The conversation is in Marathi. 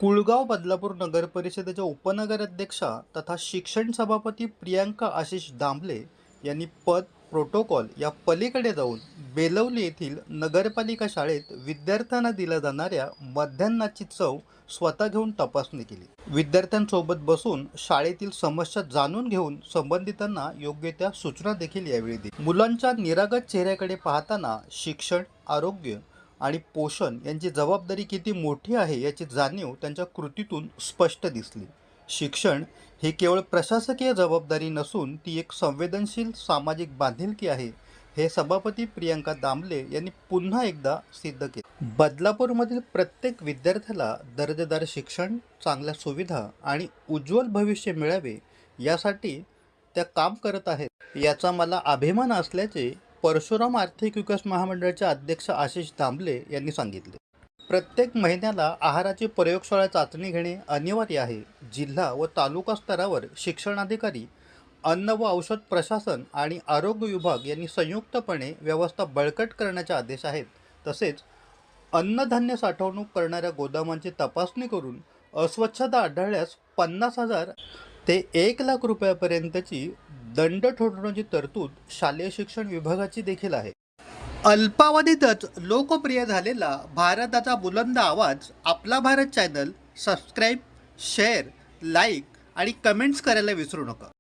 कुळगाव बदलापूर नगर परिषदेच्या उपनगर अध्यक्षा तथा शिक्षण सभापती प्रियांका आशिष दामले यांनी पद प्रोटोकॉल या पलीकडे जाऊन बेलवली येथील नगरपालिका शाळेत विद्यार्थ्यांना दिल्या जाणाऱ्या मध्यान्नाची चव स्वतः घेऊन तपासणी केली. विद्यार्थ्यांसोबत बसून शाळेतील समस्या जाणून घेऊन संबंधितांना योग्य त्या सूचना देखील यावेळी दिली. मुलांच्या निरागस चेहऱ्याकडे पाहताना शिक्षण, आरोग्य आणि पोषण यांची जबाबदारी किती मोठी आहे याची जाणीव त्यांच्या कृतीतून स्पष्ट दिसली. शिक्षण ही केवळ प्रशासकीय जबाबदारी नसून ती एक संवेदनशील सामाजिक बांधिलकी आहे, हे सभापती प्रियांका दामले यांनी पुन्हा एकदा सिद्ध केले. बदलापूरमधील प्रत्येक विद्यार्थ्याला दर्जेदार शिक्षण, चांगल्या सुविधा आणि उज्ज्वल भविष्य मिळावे यासाठी त्या काम करत आहेत, याचा मला अभिमान असल्याचे परशुराम आर्थिक विकास महामंडळाचे अध्यक्ष आशिष दामले यांनी सांगितले. प्रत्येक महिन्याला आहाराची प्रयोगशाळा चाचणी घेणे अनिवार्य आहे. जिल्हा व तालुका स्तरावर शिक्षणाधिकारी, अन्न व औषध प्रशासन आणि आरोग्य विभाग यांनी संयुक्तपणे व्यवस्था बळकट करण्याचे आदेश आहेत. तसेच अन्नधान्य साठवणूक करणाऱ्या गोदामांची तपासणी करून अस्वच्छता आढळल्यास 50,000 ते 1,00,000 रुपयापर्यंतची दंड ठोठावण्याची तरतूद शालेय शिक्षण विभागाची देखील आहे. अल्पावधीतच लोकप्रिय झालेला भारताचा बुलंद आवाज आपला Bharat channel subscribe, share, like आणि कमेंट्स करायला विसरू नका.